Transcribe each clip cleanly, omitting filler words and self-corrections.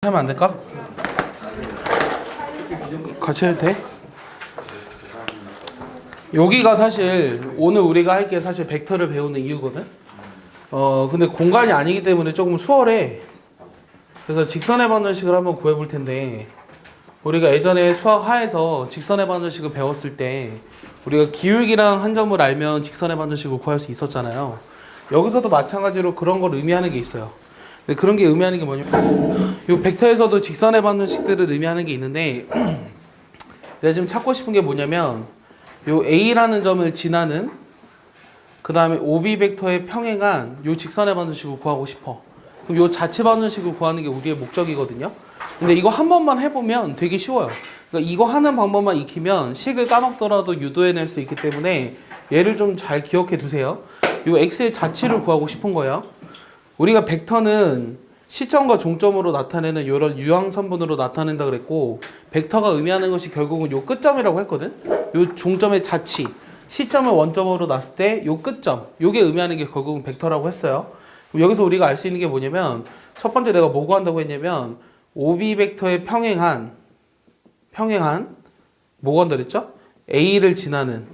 같이 하면 안 될까? 같이 해도 돼? 여기가 사실 오늘 우리가 할 게 사실 벡터를 배우는 이유거든. 근데 공간이 아니기 때문에 조금 수월해. 그래서 직선의 방정식을 한번 구해볼 텐데, 우리가 예전에 수학 하에서 직선의 방정식을 배웠을 때 우리가 기울기랑 한 점을 알면 직선의 방정식을 구할 수 있었잖아요. 여기서도 마찬가지로 그런 걸 의미하는 게 있어요. 근데 그런 게 의미하는 게 뭐냐면, 이 벡터에서도 직선의 방정식들을 의미하는 게 있는데, 내가 지금 찾고 싶은 게 뭐냐면, 요 A라는 점을 지나는, 그 다음에 OB 벡터의 평행한 요 직선의 방정식을 구하고 싶어. 그럼 요 자체 방정식을 구하는 게 우리의 목적이거든요. 근데 이거 한 번만 해보면 되게 쉬워요. 그러니까 이거 하는 방법만 익히면 식을 까먹더라도 유도해낼 수 있기 때문에 얘를 좀 잘 기억해 두세요. 요 x의 자치를 구하고 싶은 거예요. 우리가 벡터는 시점과 종점으로 나타내는 이런 유황선분으로 나타낸다 그랬고, 벡터가 의미하는 것이 결국은 요 끝점이라고 했거든. 요 종점의 자치, 시점을 원점으로 놨을 때 요 끝점, 요게 의미하는 게 결국은 벡터라고 했어요. 여기서 우리가 알 수 있는 게 뭐냐면, 첫 번째 내가 뭐 구한다고 했냐면 OB 벡터의 평행한 뭐 구한다 그랬죠? A를 지나는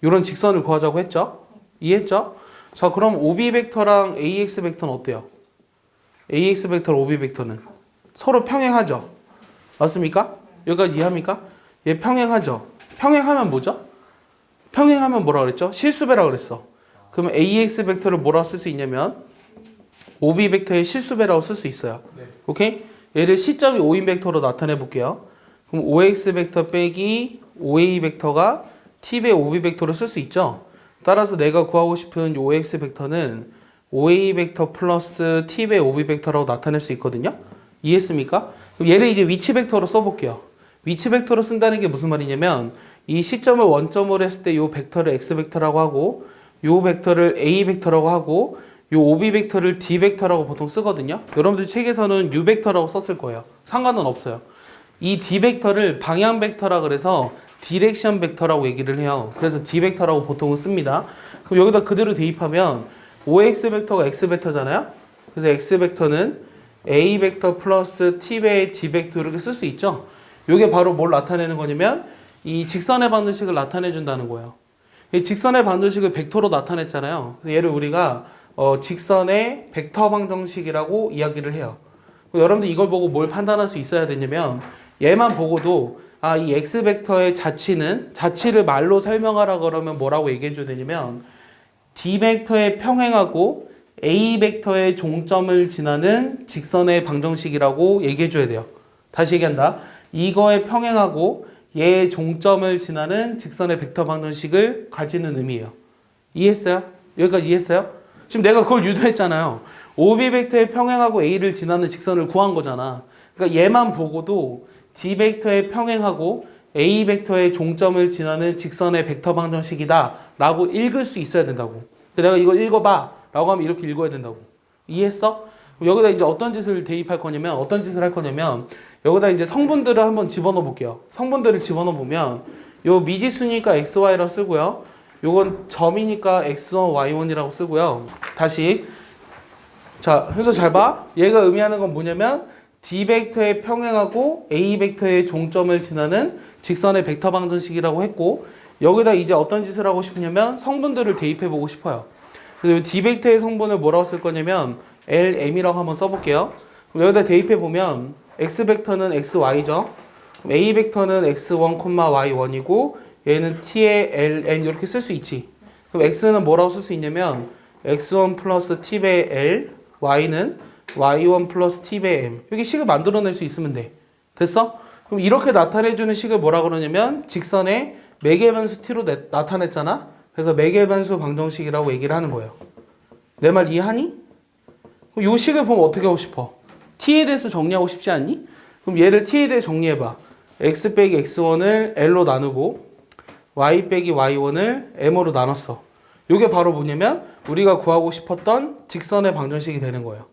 요런 직선을 구하자고 했죠? 이해했죠? 자, 그럼 OB 벡터랑 AX 벡터는 어때요? AX 벡터랑 OB 벡터는 서로 평행하죠? 맞습니까? 여기까지 이해합니까? 얘 평행하죠? 평행하면 뭐죠? 평행하면 뭐라 그랬죠? 실수배라 그랬어. 그러면 AX 벡터를 뭐라고 쓸 수 있냐면 OB 벡터의 실수배라고 쓸 수 있어요. 네. 오케이? 얘를 시점이 O인 벡터로 나타내 볼게요. 그럼 OX 벡터 빼기 OA 벡터가 T배 OB 벡터로 쓸 수 있죠? 따라서 내가 구하고 싶은 OX 벡터는 OA 벡터 플러스 T배 OB 벡터라고 나타낼 수 있거든요? 이해했습니까? 그럼 얘를 이제 위치 벡터로 써볼게요. 위치 벡터로 쓴다는 게 무슨 말이냐면, 이 시점을 원점으로 했을 때 이 벡터를 X 벡터라고 하고, 이 벡터를 A 벡터라고 하고, 이 OB 벡터를 D 벡터라고 보통 쓰거든요. 여러분들 책에서는 U 벡터라고 썼을 거예요. 상관은 없어요. 이 D 벡터를 방향 벡터라 그래서 디렉션 벡터라고 얘기를 해요. 그래서 D 벡터라고 보통은 씁니다. 그럼 여기다 그대로 대입하면 OX 벡터가 X 벡터잖아요. 그래서 X 벡터는 A 벡터 플러스 T배의 D 벡터 이렇게 쓸 수 있죠. 이게 바로 뭘 나타내는 거냐면 이 직선의 방정식을 나타내 준다는 거예요. 이 직선의 방정식을 벡터로 나타냈잖아요. 그래서 얘를 우리가 직선의 벡터 방정식이라고 이야기를 해요. 여러분들 이걸 보고 뭘 판단할 수 있어야 되냐면, 얘만 보고도 이 X 벡터의 자치를 말로 설명하라 그러면 뭐라고 얘기해 줘야 되냐면, D 벡터의 평행하고 A 벡터의 종점을 지나는 직선의 방정식이라고 얘기해 줘야 돼요. 다시 얘기한다. 이거의 평행하고 얘의 종점을 지나는 직선의 벡터 방정식을 가지는 의미예요. 이해했어요? 여기까지 이해했어요? 지금 내가 그걸 유도했잖아요. OB 벡터의 평행하고 A를 지나는 직선을 구한 거잖아. 그러니까 얘만 보고도 D 벡터의 평행하고 A 벡터의 종점을 지나는 직선의 벡터 방정식이다 라고 읽을 수 있어야 된다고. 내가 이걸 읽어봐 라고 하면 이렇게 읽어야 된다고. 이해했어? 여기다 이제 어떤 짓을 대입할 거냐면, 어떤 짓을 할 거냐면, 여기다 이제 성분들을 한번 집어넣어 볼게요. 성분들을 집어넣어 보면 요 미지수니까 XY라고 쓰고요. 요건 점이니까 X1, Y1이라고 쓰고요. 다시. 자, 현서 잘 봐. 얘가 의미하는 건 뭐냐면 D 벡터의 평행하고 A 벡터의 종점을 지나는 직선의 벡터 방정식이라고 했고, 여기다 이제 어떤 짓을 하고 싶냐면 성분들을 대입해 보고 싶어요. 그래서 D 벡터의 성분을 뭐라고 쓸 거냐면 LM이라고 한번 써볼게요. 여기다 대입해 보면 X 벡터는 XY죠. A 벡터는 X1, Y1이고 얘는 T의 LN 이렇게 쓸 수 있지. 그럼 X는 뭐라고 쓸 수 있냐면 X1 플러스 T배 L, Y는 Y1 플러스 T배 M. 여기 식을 만들어낼 수 있으면 돼. 됐어? 그럼 이렇게 나타내주는 식을 뭐라 그러냐면 직선의 매개변수 T로 나타냈잖아. 그래서 매개변수 방정식이라고 얘기를 하는 거예요. 내 말 이해하니? 그럼 이 식을 보면 어떻게 하고 싶어? T에 대해서 정리하고 싶지 않니? 그럼 얘를 T에 대해 정리해봐. X 빼기 X1을 L로 나누고 Y 빼기 Y1을 M으로 나눴어. 이게 바로 뭐냐면 우리가 구하고 싶었던 직선의 방정식이 되는 거예요.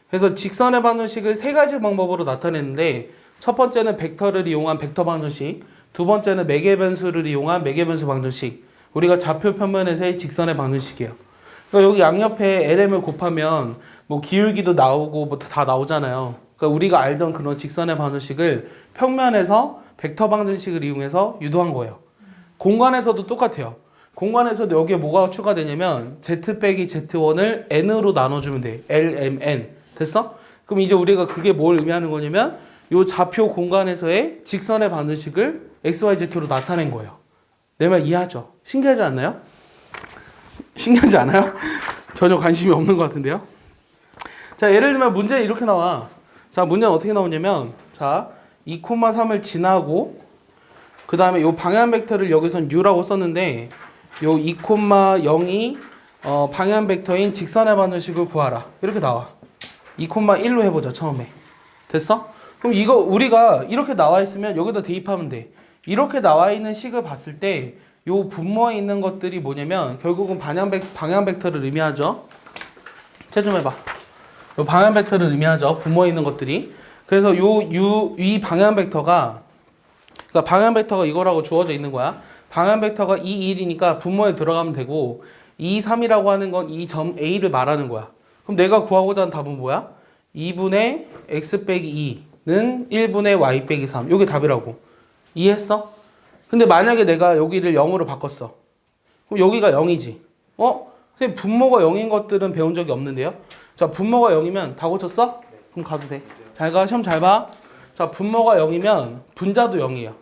그래서 직선의 방정식을 세 가지 방법으로 나타내는데, 첫 번째는 벡터를 이용한 벡터 방정식, 두 번째는 매개변수를 이용한 매개변수 방정식, 우리가 좌표 평면에서의 직선의 방정식이에요. 그러니까 여기 양옆에 LM을 곱하면 뭐 기울기도 나오고 뭐 다 나오잖아요. 그러니까 우리가 알던 그런 직선의 방정식을 평면에서 벡터 방정식을 이용해서 유도한 거예요. 공간에서도 똑같아요. 공간에서도 여기에 뭐가 추가되냐면 z 빼기 z1을 n으로 나눠주면 돼. lmn. 됐어? 그럼 이제 우리가 그게 뭘 의미하는 거냐면 요 좌표 공간에서의 직선의 방정식을 xyz로 나타낸 거예요. 내 말 이해하죠? 신기하지 않나요? 신기하지 않아요? 전혀 관심이 없는 것 같은데요. 자, 예를 들면 문제 이렇게 나와. 자, 문제는 어떻게 나오냐면 자, 2,3을 지나고 그 다음에 요 방향 벡터를 여기선 u라고 썼는데 요 2,0이 방향 벡터인 직선의 방정식을 구하라. 이렇게 나와. 2,1로 해보자, 처음에. 됐어? 그럼 이거 우리가 이렇게 나와 있으면 여기다 대입하면 돼. 이렇게 나와 있는 식을 봤을 때 요 분모에 있는 것들이 뭐냐면 결국은 방향 벡터를 의미하죠. 채점해봐. 요 방향 벡터를 의미하죠. 분모에 있는 것들이. 그래서 이 방향 벡터가 그러니까 방향 벡터가 이거라고 주어져 있는 거야. 방향 벡터가 2, 1이니까 분모에 들어가면 되고 2, 3이라고 하는 건 이 점 A를 말하는 거야. 그럼 내가 구하고자 하는 답은 뭐야? 2분의 x 빼기 2는 1분의 y 빼기 3. 이게 답이라고. 이해했어? 근데 만약에 내가 여기를 0으로 바꿨어. 그럼 여기가 0이지. 근데 분모가 0인 것들은 배운 적이 없는데요. 자, 분모가 0이면 다 고쳤어? 그럼 가도 돼. 잘 가, 시험 잘 봐. 자, 분모가 0이면 분자도 0이에요.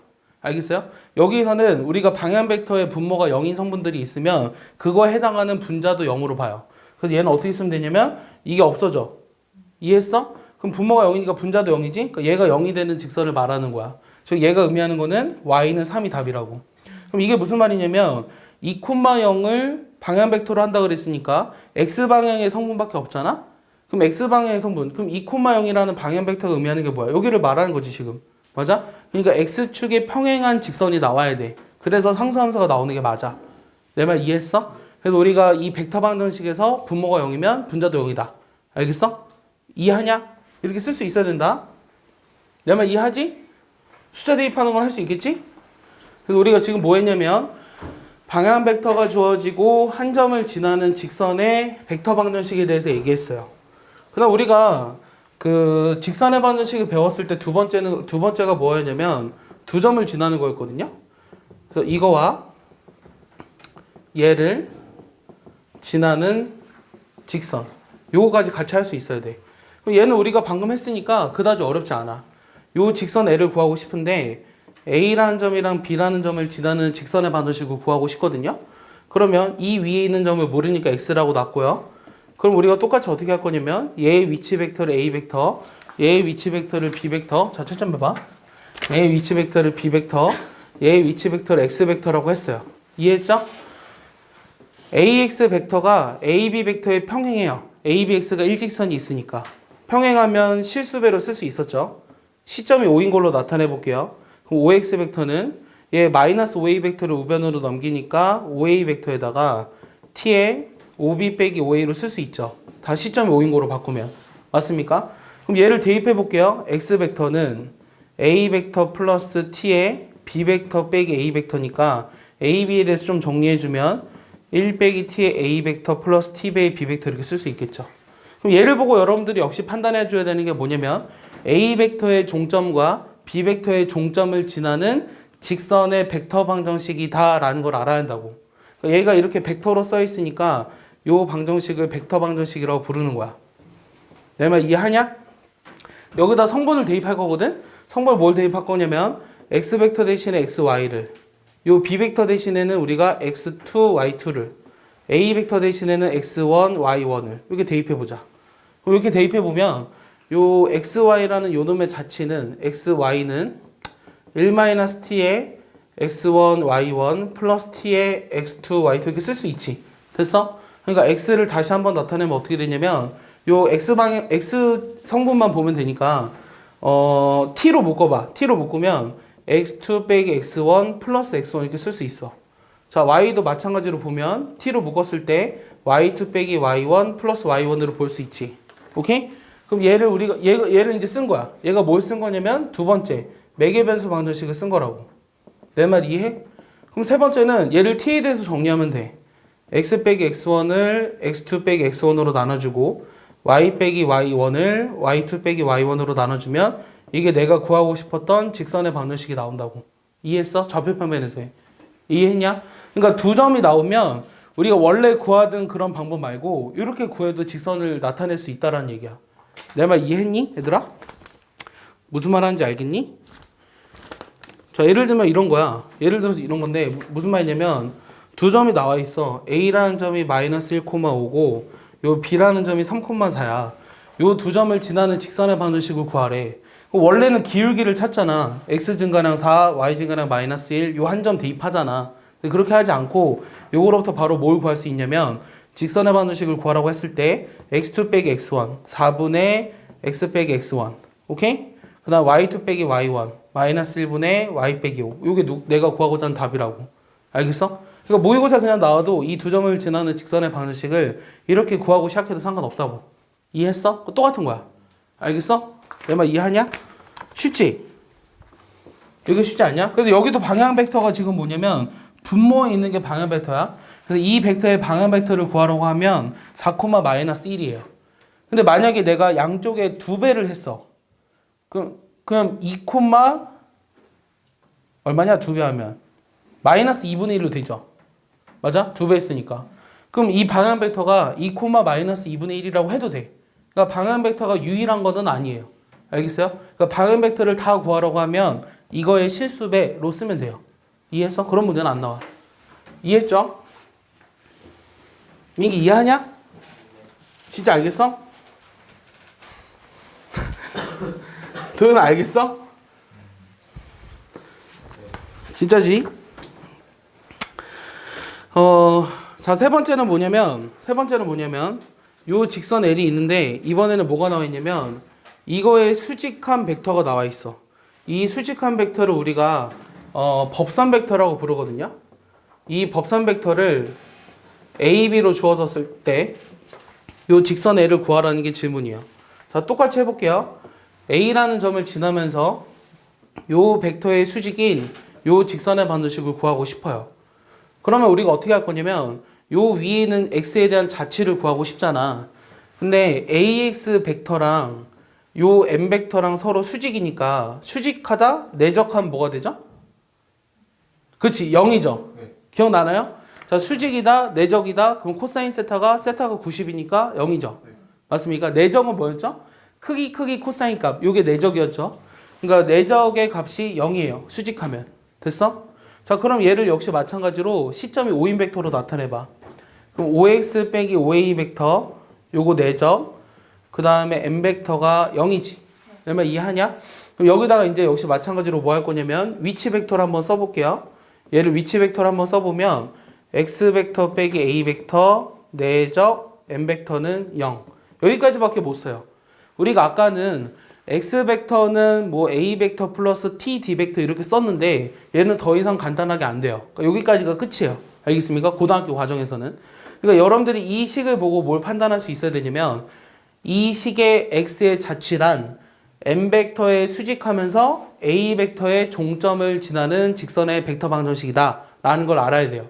알겠어요? 여기서는 우리가 방향 벡터의 분모가 0인 성분들이 있으면 그거에 해당하는 분자도 0으로 봐요. 그래서 얘는 어떻게 쓰면 되냐면 이게 없어져. 이해했어? 그럼 분모가 0이니까 분자도 0이지? 그러니까 얘가 0이 되는 직선을 말하는 거야. 즉 얘가 의미하는 거는 y는 3이 답이라고. 그럼 이게 무슨 말이냐면 2,0을 방향 벡터로 한다 그랬으니까 x방향의 성분밖에 없잖아? 그럼 x방향의 성분. 그럼 2,0이라는 방향 벡터가 의미하는 게 뭐야? 여기를 말하는 거지 지금. 맞아? 그러니까 x축에 평행한 직선이 나와야 돼. 그래서 상수함수가 나오는 게 맞아. 내 말 이해했어? 그래서 우리가 이 벡터 방정식에서 분모가 0이면 분자도 0이다. 알겠어? 이해하냐? 이렇게 쓸 수 있어야 된다. 내 말 이해하지? 숫자 대입하는 건 할 수 있겠지? 그래서 우리가 지금 뭐 했냐면 방향 벡터가 주어지고 한 점을 지나는 직선의 벡터 방정식에 대해서 얘기했어요. 그다음 우리가 그 직선의 방정식을 배웠을 때 두 번째가 뭐였냐면 두 점을 지나는 거였거든요. 그래서 이거와 얘를 지나는 직선. 요거까지 같이 할 수 있어야 돼. 그럼 얘는 우리가 방금 했으니까 그다지 어렵지 않아. 요 직선 L을 구하고 싶은데 A라는 점이랑 B라는 점을 지나는 직선의 방정식을 구하고 싶거든요. 그러면 이 위에 있는 점을 모르니까 X라고 놨고요. 그럼 우리가 똑같이 어떻게 할 거냐면 얘의 위치 벡터를 A 벡터, 얘의 위치 벡터를 B 벡터. 자, 채점해봐. 얘의 위치 벡터를 B 벡터, 얘의 위치 벡터를 X 벡터라고 했어요. 이해했죠? AX 벡터가 AB 벡터에 평행해요. ABX가 일직선이 있으니까. 평행하면 실수배로 쓸 수 있었죠. 시점이 5인 걸로 나타내 볼게요. 그럼 OX 벡터는 얘 마이너스 OA 벡터를 우변으로 넘기니까 OA 벡터에다가 T에 OB 빼기 OA로 쓸 수 있죠. 다 시점이 5인 걸로 바꾸면. 맞습니까? 그럼 얘를 대입해 볼게요. X 벡터는 A 벡터 플러스 T에 B 벡터 빼기 A 벡터니까 A, B에 대해서 좀 정리해주면 1 빼기 T에 A 벡터 플러스 T 빼기 B 벡터 이렇게 쓸 수 있겠죠. 그럼 얘를 보고 여러분들이 역시 판단해 줘야 되는 게 뭐냐면 A 벡터의 종점과 B 벡터의 종점을 지나는 직선의 벡터 방정식이다 라는 걸 알아야 한다고. 그러니까 얘가 이렇게 벡터로 써 있으니까 요 방정식을 벡터 방정식이라고 부르는 거야. 내 말 이해하냐? 여기다 성분을 대입할 거거든? 성분을 뭘 대입할 거냐면 X 벡터 대신에 XY를, 요 B 벡터 대신에는 우리가 X2, Y2를, A 벡터 대신에는 X1, Y1을 이렇게 대입해 보자. 이렇게 대입해 보면 요 XY라는 요 놈의 자치는 XY는 1-T에 X1, Y1 플러스 T에 X2, Y2 이렇게 쓸 수 있지. 됐어? 그러니까 X를 다시 한번 나타내면 어떻게 되냐면 요 X 성분만 보면 되니까 T로 묶어봐. T로 묶으면 X2 빼기 X1 플러스 X1 이렇게 쓸 수 있어. 자, Y도 마찬가지로 보면 T로 묶었을 때 Y2 빼기 Y1 플러스 Y1으로 볼 수 있지. 오케이? 그럼 얘를 이제 쓴 거야. 얘가 뭘 쓴 거냐면 두 번째 매개 변수 방정식을 쓴 거라고. 내 말 이해해? 그럼 세 번째는 얘를 T에 대해서 정리하면 돼. X 빼기 X1을 X2 빼기 X1으로 나눠주고 y 빼기 y1을 y2 빼기 y1으로 나눠주면 이게 내가 구하고 싶었던 직선의 방정식이 나온다고. 이해했어? 좌표 평면에서의. 이해했냐? 그러니까 두 점이 나오면 우리가 원래 구하던 그런 방법 말고 이렇게 구해도 직선을 나타낼 수 있다라는 얘기야. 내 말 이해했니? 얘들아? 무슨 말 하는지 알겠니? 자, 예를 들면 이런 거야. 예를 들어서 이런 건데 무슨 말이냐면 두 점이 나와 있어. A라는 점이 마이너스 1,5고 요 B라는 점이 3,4야. 요 두 점을 지나는 직선의 방정식을 구하래. 원래는 기울기를 찾잖아. x 증가량 4, y 증가량 마이너스 1, 요 한 점 대입하잖아. 근데 그렇게 하지 않고 요거로부터 바로 뭘 구할 수 있냐면 직선의 방정식을 구하라고 했을 때 x2 빼기 x1, 4분의 x 빼기 x1, 오케이? 그 다음 y2 빼기 y1, 마이너스 1분의 y 빼기 5. 요게 내가 구하고자 하는 답이라고. 알겠어? 그러니까 모의고사 그냥 나와도 이 두 점을 지나는 직선의 방정식을 이렇게 구하고 시작해도 상관없다고. 이해했어? 똑같은 거야. 알겠어? 내 말 이해하냐? 쉽지? 이거 쉽지 않냐? 그래서 여기도 방향 벡터가 지금 뭐냐면 분모에 있는 게 방향 벡터야. 그래서 이 벡터의 방향 벡터를 구하려고 하면 4, 마이너스 1이에요. 근데 만약에 내가 양쪽에 두 배를 했어. 그럼 2, 얼마냐? 두 배 하면 마이너스 2분의 1로 되죠. 맞아? 두 배 했으니까. 그럼 이 방향 벡터가 2, 마이너스 2분의 1이라고 해도 돼. 그러니까 방향 벡터가 유일한 거는 아니에요. 알겠어요? 그러니까 방향 벡터를 다 구하려고 하면 이거의 실수배로 쓰면 돼요. 이해했어? 그런 문제는 안 나와. 이해했죠? 민기 이해하냐? 진짜 알겠어? 도현아 알겠어? 진짜지? 자, 세 번째는 뭐냐면 요 직선 L이 있는데 이번에는 뭐가 나와 있냐면 이거의 수직한 벡터가 나와 있어. 이 수직한 벡터를 우리가 법선 벡터라고 부르거든요. 이 법선 벡터를 A, B로 주어졌을 때 요 직선 L을 구하라는 게 질문이야. 자, 똑같이 해볼게요. A라는 점을 지나면서 요 벡터의 수직인 요 직선의 방정식을 구하고 싶어요. 그러면 우리가 어떻게 할 거냐면 요 위에 있는 x에 대한 자치를 구하고 싶잖아. 근데 ax 벡터랑 요 m 벡터랑 서로 수직이니까 수직하다 내적하면 뭐가 되죠? 그치, 0이죠. 네. 기억나나요? 자, 수직이다 내적이다 그럼 코사인 세타가 90이니까 0이죠. 네. 맞습니까? 내적은 뭐였죠? 크기 코사인 값. 요게 내적이었죠. 그러니까 내적의 값이 0이에요. 수직하면. 됐어? 자, 그럼 얘를 역시 마찬가지로 시점이 5인 벡터로 나타내봐. 그럼 5x 빼기 5a 벡터 요거 내적 그 다음에 m 벡터가 0이지. 그러면 이해하냐? 그럼 여기다가 이제 역시 마찬가지로 뭐 할 거냐면 위치 벡터를 한번 써볼게요. 얘를 위치 벡터를 한번 써보면 x 벡터 빼기 a 벡터 내적 m 벡터는 0. 여기까지밖에 못 써요. 우리가 아까는 x 벡터는 뭐 a 벡터 플러스 t d 벡터 이렇게 썼는데 얘는 더 이상 간단하게 안 돼요. 그러니까 여기까지가 끝이에요. 알겠습니까? 고등학교 과정에서는. 그러니까 여러분들이 이 식을 보고 뭘 판단할 수 있어야 되냐면 이 식의 x의 자취란 m 벡터에 수직하면서 a 벡터의 종점을 지나는 직선의 벡터 방정식이다 라는 걸 알아야 돼요.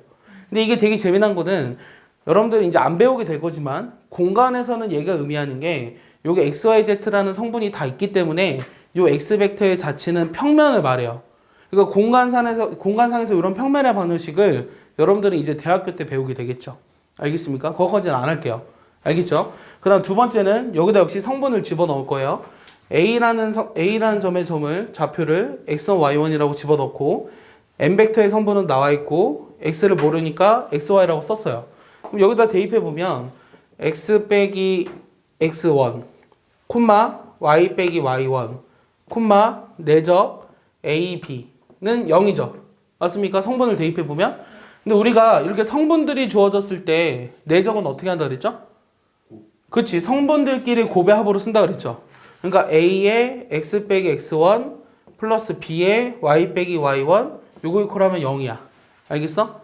근데 이게 되게 재미난 거는 여러분들이 이제 안 배우게 될 거지만 공간에서는 얘가 의미하는 게 요게 XYZ라는 성분이 다 있기 때문에 요 X 벡터의 자체는 평면을 말해요. 그러니까 공간상에서 이런 평면의 방정식을 여러분들은 이제 대학교 때 배우게 되겠죠. 알겠습니까? 그거까지는 안 할게요. 알겠죠? 그 다음 두 번째는 여기다 역시 성분을 집어넣을 거예요. A라는 점의 점을 좌표를 X1, Y1이라고 집어넣고 M 벡터의 성분은 나와 있고 X를 모르니까 XY라고 썼어요. 그럼 여기다 대입해보면 X 빼기 X1 콤마 Y 빼기 Y1 콤마 내적 A, B는 0이죠. 맞습니까? 성분을 대입해보면. 근데 우리가 이렇게 성분들이 주어졌을 때 내적은 어떻게 한다 그랬죠? 그치, 성분들끼리 곱의 합으로 쓴다 그랬죠. 그러니까 A의 X 빼기 X1 플러스 B의 Y 빼기 Y1 요거 이퀄하면 0이야. 알겠어?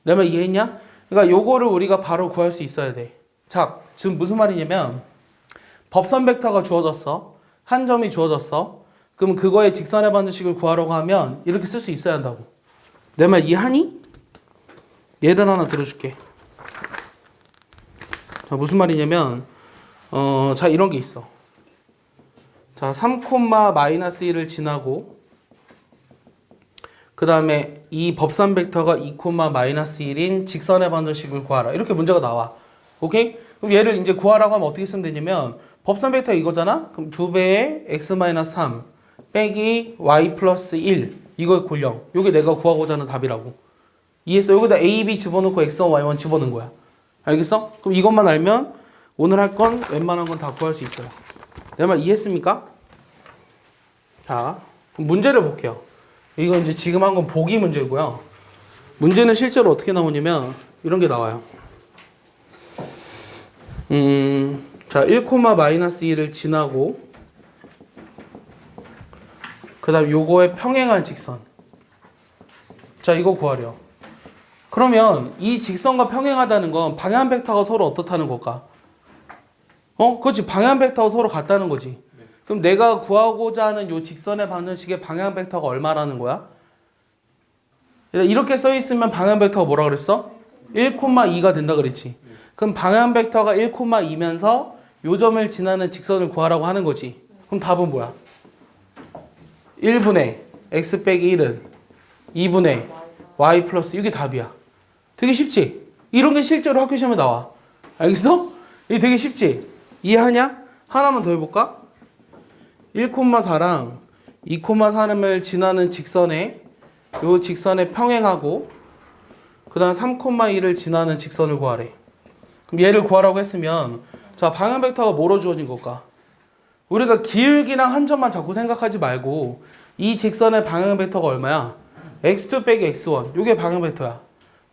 내 말 이해했냐? 그러니까 요거를 우리가 바로 구할 수 있어야 돼. 자, 지금 무슨 말이냐면 법선 벡터가 주어졌어. 한 점이 주어졌어. 그럼 그거의 직선의 방정식을 구하려고 하면 이렇게 쓸 수 있어야 한다고. 내 말 이해하니? 예를 하나 들어줄게. 자, 무슨 말이냐면 자, 이런 게 있어. 자, 3, 마이너스 1을 지나고 그 다음에 이 법산 벡터가 2, 마이너스 1인 직선의 방정식을 구하라. 이렇게 문제가 나와. 오케이? 그럼 얘를 이제 구하라고 하면 어떻게 쓰면 되냐면 법산 벡터 이거잖아? 그럼 2배의 x-3 빼기 y 플러스 1 이거의 골령. 요게 내가 구하고자 하는 답이라고. 이해했어? 여기다 a, b 집어넣고 x1, y1 집어넣은 거야. 알겠어? 그럼 이것만 알면 오늘 할 건 웬만한 건 다 구할 수 있어요. 내 말 이해했습니까? 자, 그럼 문제를 볼게요. 이거 이제 지금 한 건 보기 문제고요. 문제는 실제로 어떻게 나오냐면 이런 게 나와요. 자, 1, 마이너스 2를 지나고 그 다음 요거에 평행한 직선. 자, 이거 구하려. 그러면 이 직선과 평행하다는 건 방향 벡터가 서로 어떻다는 걸까? 그렇지. 방향 벡터가 서로 같다는 거지. 그럼 내가 구하고자 하는 요 직선의 방정식의 방향 벡터가 얼마라는 거야? 이렇게 써 있으면 방향 벡터가 뭐라 그랬어? 1,2가 된다 그랬지. 그럼 방향 벡터가 1,2면서 요 점을 지나는 직선을 구하라고 하는 거지. 그럼 답은 뭐야? 1분의 x 빼기 1은 2분의 y 플러스 이게 답이야. 되게 쉽지? 이런 게 실제로 학교 시험에 나와. 알겠어? 이게 되게 쉽지? 이해하냐? 하나만 더 해볼까? 1,4랑 2,3을 지나는 직선에 요 직선에 평행하고 그 다음 3,2를 지나는 직선을 구하래. 그럼 얘를 구하라고 했으면 자, 방향 벡터가 뭐로 주어진 걸까? 우리가 기울기랑 한 점만 자꾸 생각하지 말고 이 직선의 방향 벡터가 얼마야? x2 빼기 x1 요게 방향 벡터야.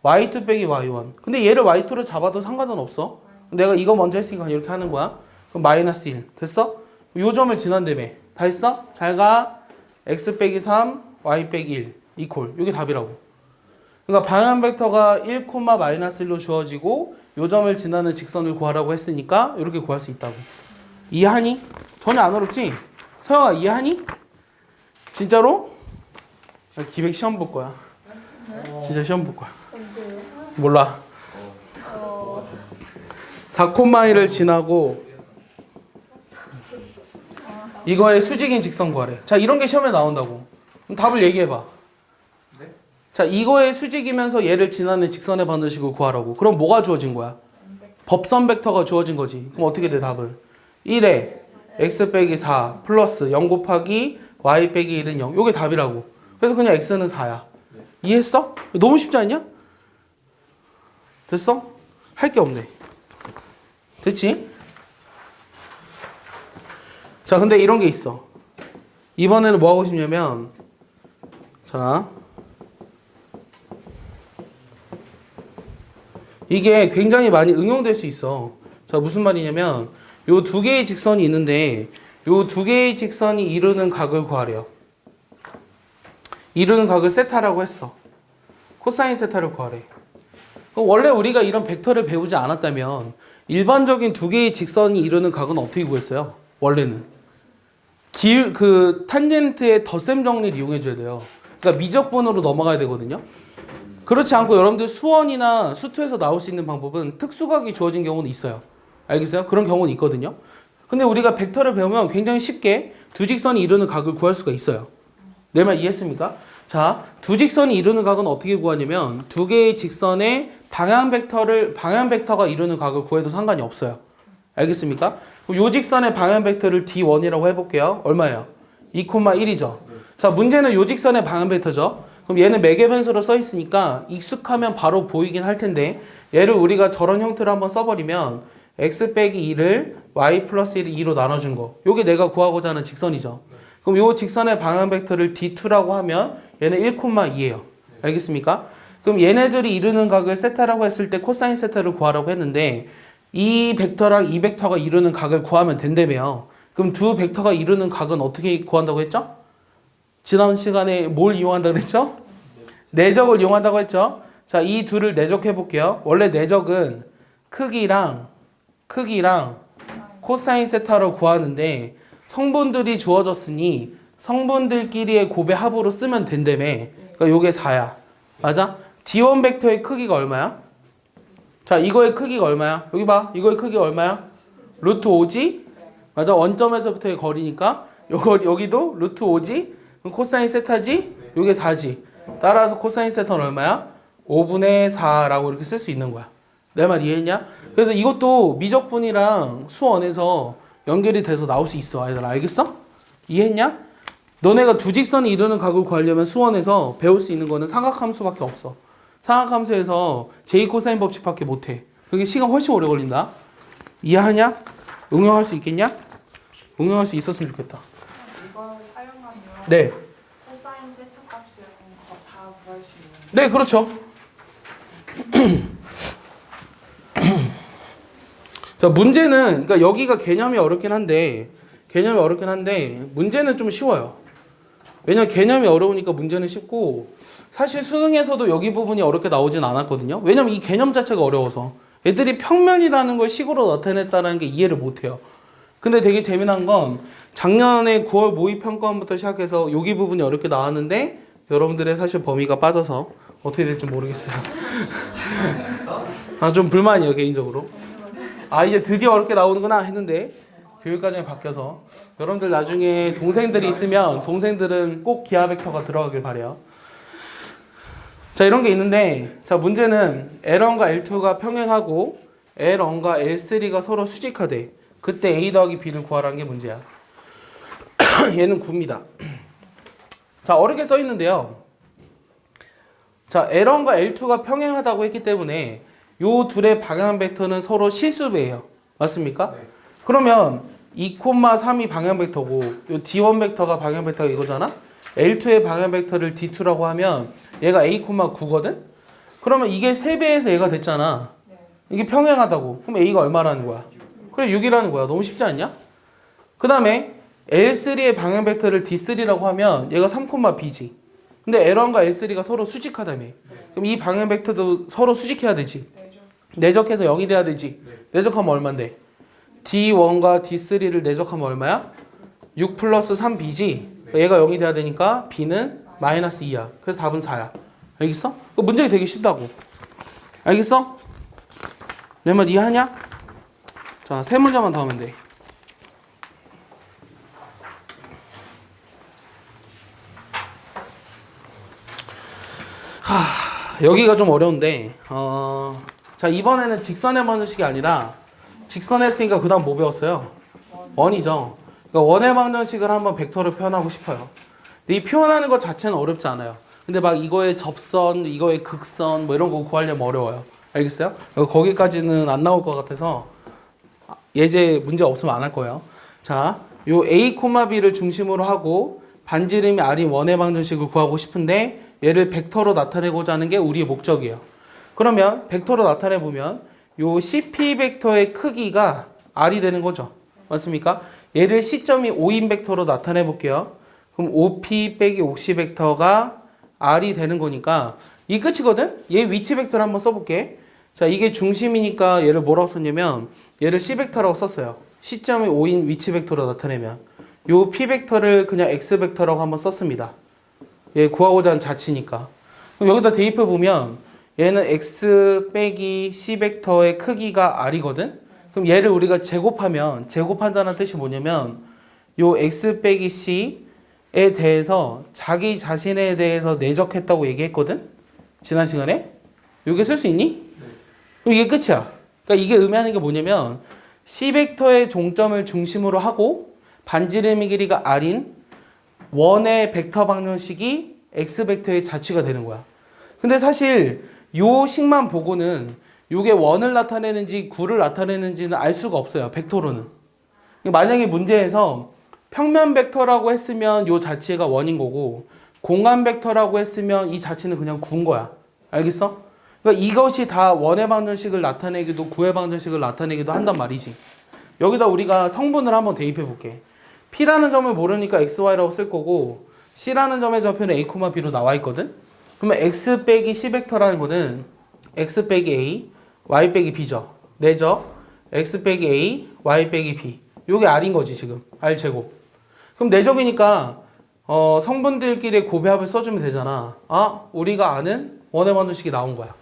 y2 빼기 y1 근데 얘를 y2로 잡아도 상관은 없어. 내가 이거 먼저 했으니까 이렇게 하는 거야. 그럼 마이너스 1 됐어? 요 점을 지난다며. 다 했어? 잘 가. x 빼기 3 y 빼기 1 이퀄 요게 답이라고. 그러니까 방향 벡터가 1, 마이너스 1로 주어지고 요 점을 지나는 직선을 구하라고 했으니까 이렇게 구할 수 있다고. 이해하니? 전혀 안 어렵지? 서영아 이해하니? 진짜로? 기백 시험 볼 거야. 진짜 시험 볼 거야. 몰라. 4,1을 지나고 이거의 수직인 직선 구하래. 자, 이런 게 시험에 나온다고. 그럼 답을 얘기해봐. 자, 이거의 수직이면서 얘를 지나는 직선의 방정식을 구하라고. 그럼 뭐가 주어진 거야? 법선 벡터가 주어진 거지. 그럼 어떻게 돼 답은? 1에 x 빼기 4 플러스 0 곱하기 y 빼기 1은 0. 요게 답이라고. 그래서 그냥 x는 4야. 이해했어? 너무 쉽지 않냐? 됐어? 할 게 없네. 됐지? 자, 근데 이런 게 있어. 이번에는 뭐 하고 싶냐면 자, 이게 굉장히 많이 응용될 수 있어. 자, 무슨 말이냐면 요 두 개의 직선이 있는데 요 두 개의 직선이 이루는 각을 구하래요. 이루는 각을 세타라고 했어. 코사인 세타를 구하래. 원래 우리가 이런 벡터를 배우지 않았다면 일반적인 두 개의 직선이 이루는 각은 어떻게 구했어요? 원래는 그 탄젠트의 덧셈 정리를 이용해 줘야 돼요. 그러니까 미적분으로 넘어가야 되거든요. 그렇지 않고 여러분들 수원이나 수투에서 나올 수 있는 방법은 특수각이 주어진 경우는 있어요. 알겠어요? 그런 경우는 있거든요. 근데 우리가 벡터를 배우면 굉장히 쉽게 두 직선이 이루는 각을 구할 수가 있어요. 내 말 이해했습니까? 자, 두 직선이 이루는 각은 어떻게 구하냐면 두 개의 직선의 방향 벡터가 이루는 각을 구해도 상관이 없어요. 알겠습니까? 요 직선의 방향 벡터를 D1이라고 해볼게요. 얼마예요? 2,1이죠. 자, 문제는 요 직선의 방향 벡터죠. 그럼 얘는 매개 변수로 써 있으니까 익숙하면 바로 보이긴 할 텐데 얘를 우리가 저런 형태로 한번 써버리면 x 빼기 2를 y 플러스 1이 2로 나눠준 거. 요게 내가 구하고자 하는 직선이죠. 그럼 요 직선의 방향 벡터를 D2라고 하면 얘는 1,2예요. 알겠습니까? 그럼 얘네들이 이루는 각을 세타라고 했을 때 코사인 세타를 구하라고 했는데 이 벡터랑 이 벡터가 이루는 각을 구하면 된다며요. 그럼 두 벡터가 이루는 각은 어떻게 구한다고 했죠? 지난 시간에 뭘 이용한다고 그랬죠? 내적을 이용한다고 했죠? 자, 이 둘을 내적해 볼게요. 원래 내적은 크기랑 코사인 세타로 구하는데 성분들이 주어졌으니 성분들끼리의 곱의 합으로 쓰면 된다며. 그러니까 요게 4야. 맞아? D1 벡터의 크기가 얼마야? 자, 이거의 크기가 얼마야? 여기 봐. 이거의 크기가 얼마야? 루트 5지? 맞아. 원점에서부터의 거리니까 여기도 루트 5지? 그럼 코사인 세타지? 요게 4지. 따라서 코사인 세타는 얼마야? 5분의 4라고 이렇게 쓸 수 있는 거야. 내 말 이해했냐? 그래서 이것도 미적분이랑 수원에서 연결이 돼서 나올 수 있어. 아이들 알겠어? 이해했냐? 너네가 두 직선이 이루는 각을 구하려면 수원에서 배울 수 있는 거는 삼각함수밖에 없어. 삼각함수에서 제이 코사인 법칙밖에 못해. 그게 시간 훨씬 오래 걸린다. 이해하냐? 응용할 수 있겠냐? 응용할 수 있었으면 좋겠다. 이걸 사용하면 네. 코사인 세타 값을 다 구할 수 있는. 네, 그렇죠. 자, 문제는 그러니까 여기가 개념이 어렵긴 한데 문제는 좀 쉬워요. 왜냐면 개념이 어려우니까 문제는 쉽고 사실 수능에서도 여기 부분이 어렵게 나오진 않았거든요. 왜냐면 이 개념 자체가 어려워서 애들이 평면이라는 걸 식으로 나타냈다는 게 이해를 못해요. 근데 되게 재미난 건 작년에 9월 모의평가원부터 시작해서 여기 부분이 어렵게 나왔는데 여러분들의 사실 범위가 빠져서 어떻게 될지 모르겠어요. 좀 불만이에요 개인적으로. 이제 드디어 어렵게 나오는구나 했는데 교육과정이 바뀌어서 여러분들 나중에 동생들이 있으면 동생들은 꼭 기하 벡터가 들어가길 바래요. 자, 이런 게 있는데 자, 문제는 L1과 L2가 평행하고 L1과 L3가 서로 수직하대. 그때 A 더하기 B를 구하라는 게 문제야. 얘는 9입니다. 자, 어렵게 써 있는데요. 자, L1과 L2가 평행하다고 했기 때문에 요 둘의 방향 벡터는 서로 실수배예요. 맞습니까? 네. 그러면 2,3이 방향 벡터고 요 D1 벡터가 방향 벡터가 이거잖아. L2의 방향 벡터를 D2라고 하면 얘가 A,9거든. 그러면 이게 3배에서 얘가 됐잖아. 이게 평행하다고. 그럼 A가 얼마라는 거야? 그래 6이라는 거야. 너무 쉽지 않냐? 그 다음에 L3의 방향 벡터를 D3라고 하면 얘가 3,B지. 근데 L1과 L3가 서로 수직하다며. 그럼 이 방향 벡터도 서로 수직해야 되지. 내적해서 0이 돼야 되지. 내적하면 얼만데? D1과 D3를 내적하면 얼마야? 6 플러스 3B지. 얘가 0이 돼야 되니까 B는 마이너스 2야. 그래서 답은 4야. 알겠어? 문제가 되게 쉽다고. 알겠어? 내 말 이해하냐? 자, 세 문제만 더 하면 돼. 여기가 좀 어려운데 자, 이번에는 직선의 방정식이 아니라 직선 했으니까 그 다음 뭐 배웠어요? 원이죠. 그러니까 원의 방정식을 한번 벡터로 표현하고 싶어요. 근데 이 표현하는 것 자체는 어렵지 않아요. 근데 막 이거의 접선, 이거의 극선 뭐 이런 거 구하려면 어려워요. 알겠어요? 거기까지는 안 나올 것 같아서 예제 문제 없으면 안 할 거예요. 자, 요 A, B를 중심으로 하고 반지름이 R인 원의 방정식을 구하고 싶은데 얘를 벡터로 나타내고자 하는 게 우리의 목적이에요. 그러면 벡터로 나타내 보면 요 CP 벡터의 크기가 R이 되는 거죠. 맞습니까? 얘를 시점이 5인 벡터로 나타내 볼게요. 그럼 OP 빼기 옥시 벡터가 R이 되는 거니까 이 끝이거든? 얘 위치 벡터를 한번 써볼게. 자, 이게 중심이니까 얘를 뭐라고 썼냐면 얘를 C 벡터라고 썼어요. 시점이 5인 위치 벡터로 나타내면 요 P 벡터를 그냥 X 벡터라고 한번 썼습니다. 얘 구하고자 하는 자치니까. 그럼 여기다 대입해 보면 얘는 X 빼기 C 벡터의 크기가 R이거든? 그럼 얘를 우리가 제곱하면 제곱한다는 뜻이 뭐냐면 요 X 빼기 C에 대해서 자기 자신에 대해서 내적했다고 얘기했거든? 지난 시간에? 요게 쓸 수 있니? 그럼 이게 끝이야. 그러니까 이게 의미하는 게 뭐냐면 C 벡터의 종점을 중심으로 하고 반지름의 길이가 R인 원의 벡터 방정식이 X 벡터의 자취가 되는 거야. 근데 사실 요 식만 보고는 요게 원을 나타내는지 구를 나타내는지는 알 수가 없어요. 벡터로는. 만약에 문제에서 평면 벡터라고 했으면 요 자체가 원인 거고 공간 벡터라고 했으면 이 자체는 그냥 구인 거야. 알겠어? 그러니까 이것이 다 원의 방정식을 나타내기도 구의 방정식을 나타내기도 한단 말이지. 여기다 우리가 성분을 한번 대입해 볼게. P라는 점을 모르니까 XY라고 쓸 거고 C라는 점의 좌표는 A, B로 나와 있거든. 그러면 X 빼기 C 벡터라는 거는 X 빼기 A, Y 빼기 B죠. 내적 X 빼기 A, Y 빼기 B. 요게 R인 거지 지금. R 제곱. 그럼 내적이니까 성분들끼리의 곱합을 써주면 되잖아. 우리가 아는 원의 방정식이 나온 거야.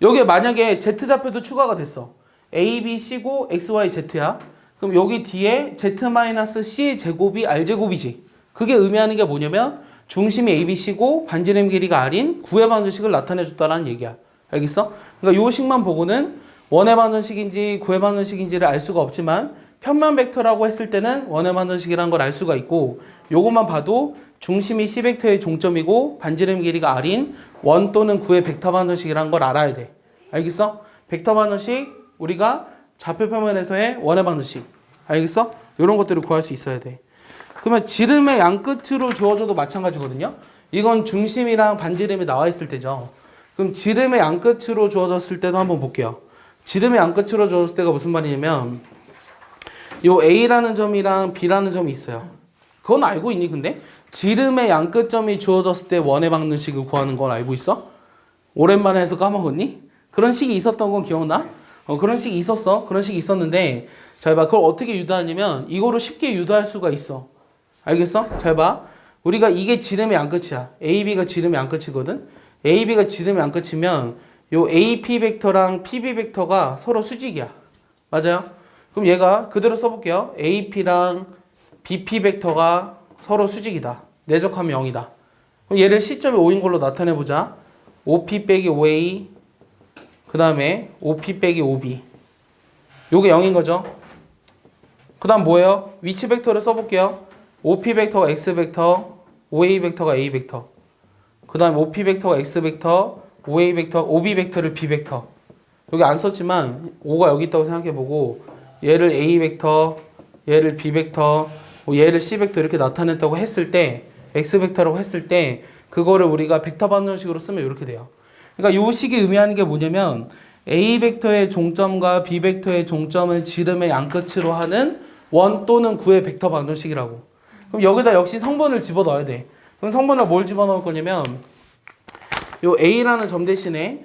여기에 만약에 Z 좌표도 추가가 됐어. A, B, C고 X, Y, Z야. 그럼 여기 뒤에 z-c 제곱이 r제곱이지. 그게 의미하는 게 뭐냐면 중심이 ABC고 반지름 길이가 R인 구의 방정식을 나타내줬다라는 얘기야. 알겠어? 그러니까 요 식만 보고는 원의 방정식인지 구의 방정식인지를 알 수가 없지만 편면 벡터라고 했을 때는 원의 방정식이라는 걸 알 수가 있고 요것만 봐도 중심이 C벡터의 종점이고 반지름 길이가 R인 원 또는 구의 벡터 방정식이라는 걸 알아야 돼. 알겠어? 벡터 방정식 우리가 좌표 표면에서의 원의 방정식. 알겠어? 이런 것들을 구할 수 있어야 돼. 그러면 지름의 양 끝으로 주어져도 마찬가지거든요. 이건 중심이랑 반지름이 나와 있을 때죠. 그럼 지름의 양 끝으로 주어졌을 때도 한번 볼게요. 지름의 양 끝으로 주어졌을 때가 무슨 말이냐면 요 A라는 점이랑 B라는 점이 있어요. 그건 알고 있니 근데? 지름의 양 끝점이 주어졌을 때 원의 방정식을 구하는 걸 알고 있어? 오랜만에 해서 까먹었니? 그런 식이 있었던 건 기억나? 그런 식이 있었어. 그런 식이 있었는데 잘 봐. 그걸 어떻게 유도하냐면 이거로 쉽게 유도할 수가 있어. 알겠어? 잘 봐. 우리가 이게 지름의 양 끝이야. AB가 지름의 양 끝이거든. AB가 지름의 양 끝이면 요 AP 벡터랑 PB 벡터가 서로 수직이야. 맞아요? 그럼 얘가 그대로 써볼게요. AP랑 BP 벡터가 서로 수직이다. 내적하면 0이다. 그럼 얘를 C점이 5인 걸로 나타내보자. OP 빼기 OA 그 다음에 OP 빼기 OB 요게 0인 거죠. 그 다음 뭐예요? 위치 벡터를 써볼게요. OP 벡터가 X 벡터, OA 벡터가 A 벡터. 그 다음 OP 벡터가 X 벡터, OA 벡터, OB 벡터를 B 벡터. 여기 안 썼지만 5가 여기 있다고 생각해보고 얘를 A 벡터, 얘를 B 벡터, 얘를 C 벡터 이렇게 나타냈다고 했을 때 X 벡터라고 했을 때 그거를 우리가 벡터 방정식으로 쓰면 이렇게 돼요. 그러니까 이 식이 의미하는 게 뭐냐면 A 벡터의 종점과 B 벡터의 종점을 지름의 양 끝으로 하는 원 또는 구의 벡터 방정식이라고. 그럼 여기다 역시 성분을 집어넣어야 돼. 그럼 성분을 뭘 집어넣을 거냐면 요 A라는 점 대신에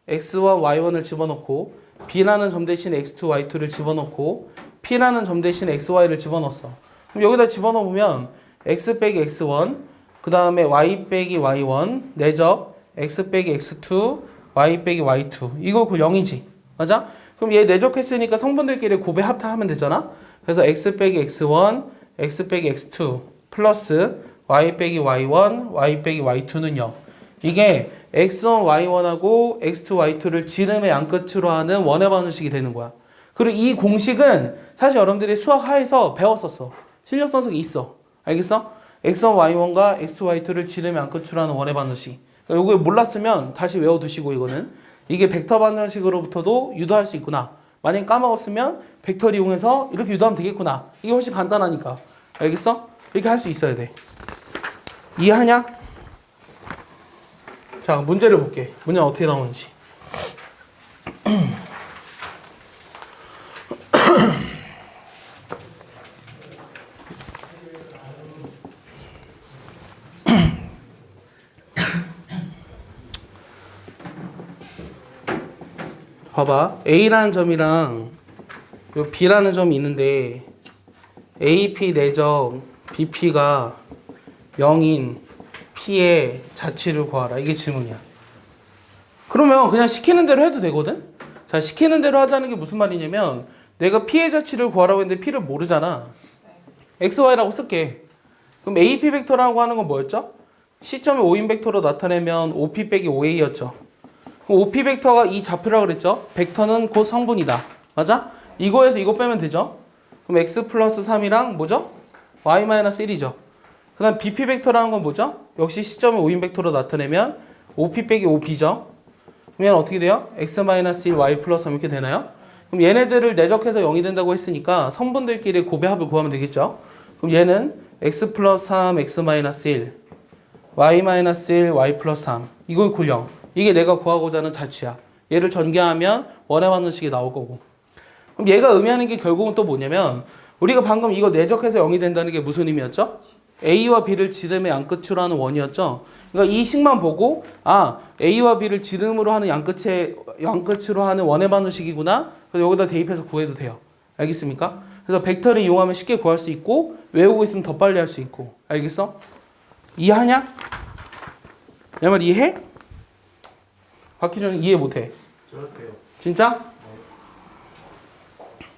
X1, Y1을 집어넣고 B라는 점 대신에 X2, Y2를 집어넣고 P라는 점 대신에 XY를 집어넣었어. 그럼 여기다 집어넣으면 X 빼기 X1 그 다음에 Y 빼기 Y1 내적 X 빼기 X2 Y 빼기 Y2 이거 그 0이지. 맞아? 그럼 얘 내적했으니까 성분들끼리 곱의 합하면 되잖아. 그래서 X 빼기 X1 X 빼기 X2 플러스 Y 빼기 Y1 Y 빼기 Y2는 0. 이게 X1, Y1하고 X2, Y2를 지름의 양 끝으로 하는 원의 방정식이 되는 거야. 그리고 이 공식은 사실 여러분들이 수학 하에서 배웠었어. 실력 선석이 있어. 알겠어? X1, Y1과 X2, Y2를 지름의 양 끝으로 하는 원의 방정식. 그러니까 이거 몰랐으면 다시 외워두시고 이거는 이게 벡터 방정식으로부터도 유도할 수 있구나. 만약에 까먹었으면 벡터를 이용해서 이렇게 유도하면 되겠구나. 이게 훨씬 간단하니까. 알겠어? 이렇게 할 수 있어야 돼. 이해하냐? 자, 문제를 볼게. 문제는 어떻게 나오는지. 봐봐. A라는 점이랑 요 B라는 점이 있는데 AP 내적 BP가 0인 P의 자치를 구하라. 이게 질문이야. 그러면 그냥 시키는 대로 해도 되거든? 자, 시키는 대로 하자는 게 무슨 말이냐면 내가 P의 자치를 구하라고 했는데 P를 모르잖아. XY라고 쓸게. 그럼 AP 벡터라고 하는 건 뭐였죠? C점이 5인 벡터로 나타내면 OP 빼기 OA였죠. 그럼 OP 벡터가 이 좌표라고 그랬죠? 벡터는 곧 성분이다. 맞아? 이거에서 이거 빼면 되죠? 그럼 X 플러스 3이랑 뭐죠? Y 마이너스 1이죠. 그 다음 BP 벡터라는 건 뭐죠? 역시 C점을 5인 벡터로 나타내면 OP 빼기 OB죠. 그럼 얘는 어떻게 돼요? X 마이너스 1, Y 플러스 3 이렇게 되나요? 그럼 얘네들을 내적해서 0이 된다고 했으니까 성분들끼리 곱의 합을 구하면 되겠죠? 그럼 얘는 X 플러스 3, X 마이너스 1, Y 마이너스 1, Y 플러스 3 이걸 굴 0. 이게 내가 구하고자 하는 자취야. 얘를 전개하면 원의 방정식이 나올 거고. 그럼 얘가 의미하는 게 결국은 또 뭐냐면 우리가 방금 이거 내적해서 0이 된다는 게 무슨 의미였죠? A와 B를 지름의 양끝으로 하는 원이었죠. 그러니까 이 식만 보고 아 A와 B를 지름으로 하는 양끝으로 하는 원의 방정식이구나. 그래서 여기다 대입해서 구해도 돼요. 알겠습니까? 그래서 벡터를 이용하면 쉽게 구할 수 있고 외우고 있으면 더 빨리 할 수 있고. 알겠어? 이해하냐? 내 말 이해해? 박희준 이해 못해. 저렇게요. 진짜?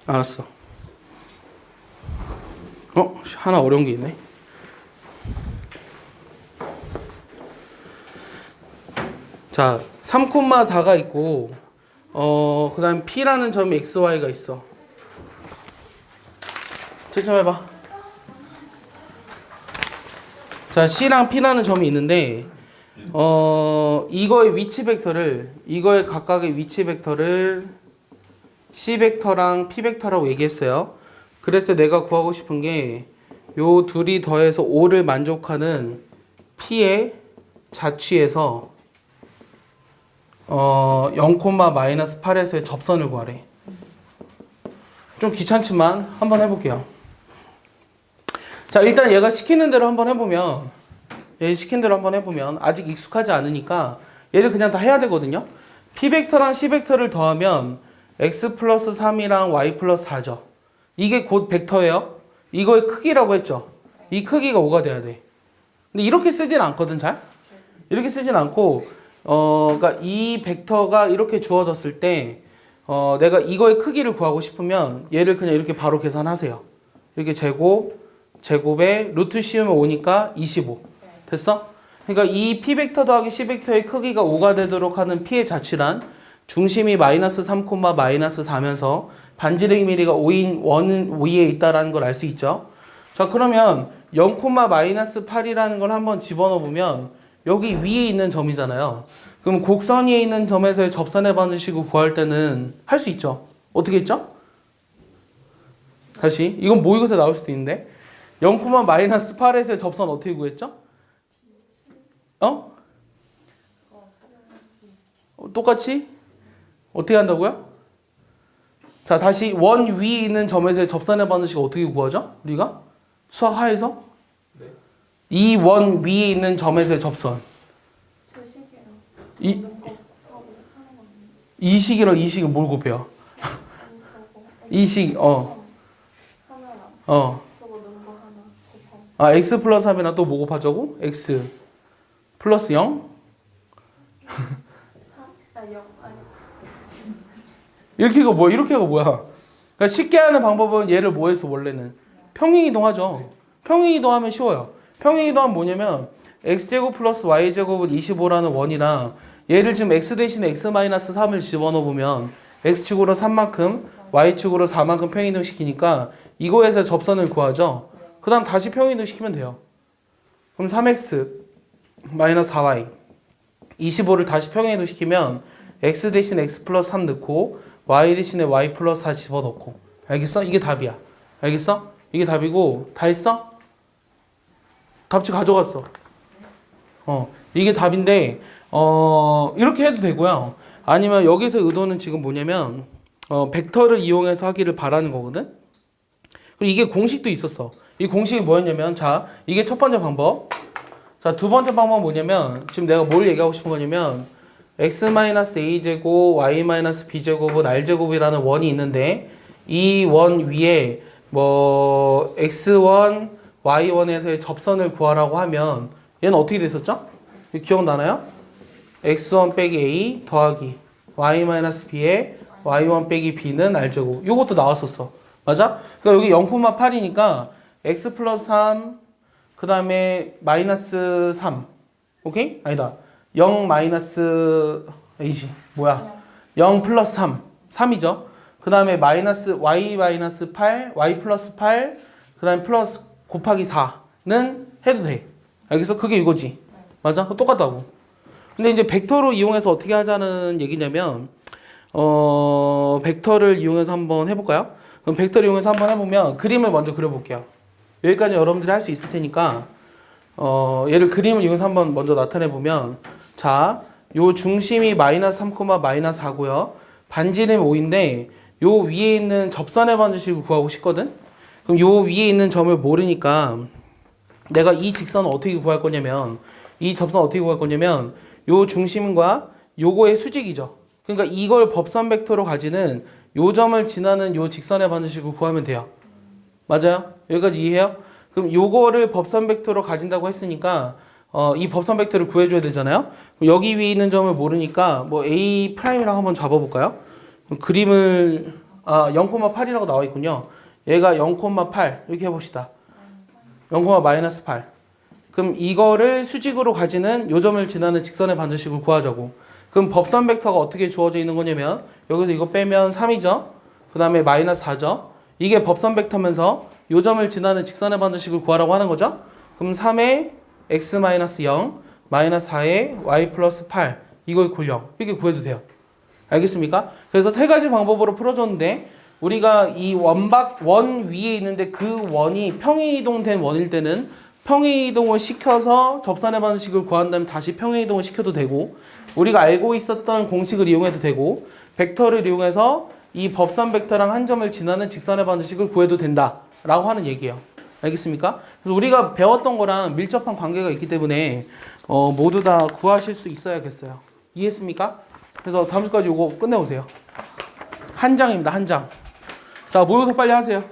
알았어. 하나 어려운 게 있네. 자, 3,4가 있고 그 다음 P라는 점이 XY가 있어. 채점해봐. 자, C랑 P라는 점이 있는데 이거의 위치 벡터를 이거의 각각의 위치 벡터를 C 벡터랑 P 벡터라고 얘기했어요. 그래서 내가 구하고 싶은 게 요 둘이 더해서 5를 만족하는 P의 자취에서 0,-8에서의 접선을 구하래. 좀 귀찮지만 한번 해볼게요. 자, 일단 얘가 시키는 대로 한번 해보면 아직 익숙하지 않으니까 얘를 그냥 다 해야 되거든요. P 벡터랑 C 벡터를 더하면 X 플러스 3이랑 Y 플러스 4죠. 이게 곧 벡터예요. 이거의 크기라고 했죠. 이 크기가 5가 돼야 돼. 근데 이렇게 쓰진 않거든, 잘. 이렇게 쓰진 않고 그러니까 이 벡터가 이렇게 주어졌을 때 내가 이거의 크기를 구하고 싶으면 얘를 그냥 이렇게 바로 계산하세요. 이렇게 제곱에 루트 씌우면 5니까 25. 됐어? 그러니까 이 P 벡터 더하기 C 벡터의 크기가 5가 되도록 하는 P의 자취란 중심이 마이너스 3, 마이너스 4면서 반지름 길이가 5인 원은 위에 있다라는 걸 알 수 있죠. 자, 그러면 0,-8이라는 걸 한번 집어넣어 보면 여기 위에 있는 점이잖아요. 그럼 곡선 위에 있는 점에서의 접선의 방정식을 구할 때는 할 수 있죠. 어떻게 했죠? 다시 이건 모의고사에 나올 수도 있는데 0,-8에서의 접선 어떻게 구했죠? 똑같이? 어떻게 한다고요? 자, 다시 원 위에 있는 점에서의 접선의 방정식 어떻게 구하죠? 우리가? 수학 하에서? 네. 이 원 위에 있는 점에서의 접선. 주식이랑 이 하고 하는 거 이식이랑 이식은 뭘 곱해요? 이식, 하나랑 저거 넣은 거 하나 곱하고 X 플러스 3이랑 또 뭐 곱하자고? X 플러스 0? 0 아니 이렇게가 뭐야? 이렇게가 뭐야? 그러니까 쉽게 하는 방법은 얘를 뭐 했어, 원래는? 평행이동하죠. 평행이동하면 쉬워요. 평행이동하면 뭐냐면 x제곱 플러스 y제곱은 25라는 원이랑 얘를 지금 x 대신에 x-3을 집어넣어보면 x축으로 3만큼 y축으로 4만큼 평행이동 시키니까 이거에서 접선을 구하죠. 그 다음 다시 평행이동 시키면 돼요. 그럼 3x 마이너스 4y 25를 다시 평행이동 시키면 x 대신에 x 플러스 3 넣고 y 대신에 y 플러스 4 집어넣고. 알겠어? 이게 답이야. 알겠어? 이게 답이고 다 했어? 답지 가져갔어. 이게 답인데 이렇게 해도 되고요. 아니면 여기서 의도는 지금 뭐냐면 벡터를 이용해서 하기를 바라는 거거든. 그리고 이게 공식도 있었어. 이 공식이 뭐였냐면 자, 이게 첫 번째 방법. 자, 두 번째 방법은 뭐냐면 지금 내가 뭘 얘기하고 싶은 거냐면 x-a제곱 y-b제곱은 r제곱이라는 원이 있는데 이 원 위에 뭐 x1, y1에서의 접선을 구하라고 하면 얘는 어떻게 됐었죠? 기억나나요? x1 빼기 a 더하기 y-b에 y1 빼기 b는 r제곱. 요것도 나왔었어. 맞아? 그러니까 여기 0,8이니까 x 플러스 3 그 다음에 마이너스 3 오케이? 아니다 0 마이너스 이지 뭐야 0 플러스 3 3이죠. 그 다음에 마이너스 y 마이너스 8 y 플러스 8 그 다음에 플러스 곱하기 4는 해도 돼. 알겠어? 그게 이거지. 맞아? 똑같다고. 근데 이제 벡터로 이용해서 어떻게 하자는 얘기냐면 벡터를 이용해서 한번 해볼까요? 그럼 벡터를 이용해서 한번 해보면 그림을 먼저 그려볼게요. 여기까지 여러분들이 할 수 있을 테니까 얘를 그림을 이용해서 한번 먼저 나타내보면 자, 요 중심이 마이너스 3, 마이너스 4고요. 반지름이 5인데 요 위에 있는 접선의 방정식을 구하고 싶거든? 그럼 요 위에 있는 점을 모르니까 내가 이 직선을 어떻게 구할 거냐면 이 접선 어떻게 구할 거냐면 요 중심과 요거의 수직이죠. 그러니까 이걸 법선 벡터로 가지는 요 점을 지나는 요 직선의 방정식을 구하면 돼요. 맞아요? 여기까지 이해해요? 그럼 요거를 법선 벡터로 가진다고 했으니까 이 법선 벡터를 구해줘야 되잖아요. 그럼 여기 위에 있는 점을 모르니까 뭐 A 프라임이라고 한번 잡아볼까요? 그림을 0,8이라고 나와 있군요. 얘가 0,8 이렇게 해봅시다. 0,-8. 그럼 이거를 수직으로 가지는 요점을 지나는 직선의 반절식을 구하자고. 그럼 법선 벡터가 어떻게 주어져 있는 거냐면 여기서 이거 빼면 3이죠. 그 다음에 -4죠. 이게 법선 벡터면서 요점을 지나는 직선의 반절식을 구하라고 하는 거죠. 그럼 3에 x-0, -4에 y 플러스 8 이걸 굴려. 이렇게 구해도 돼요. 알겠습니까? 그래서 세 가지 방법으로 풀어줬는데 우리가 이 원 위에 있는데 그 원이 평행이동된 원일 때는 평행이동을 시켜서 접선의 반식을 구한 다음에 다시 평행이동을 시켜도 되고 우리가 알고 있었던 공식을 이용해도 되고 벡터를 이용해서 이 법선 벡터랑 한 점을 지나는 직선의 반식을 구해도 된다라고 하는 얘기예요. 알겠습니까? 그래서 우리가 배웠던 거랑 밀접한 관계가 있기 때문에 모두 다 구하실 수 있어야겠어요. 이해했습니까? 그래서 다음 주까지 이거 끝내오세요. 한 장입니다. 한 장. 자, 모여서 빨리 하세요.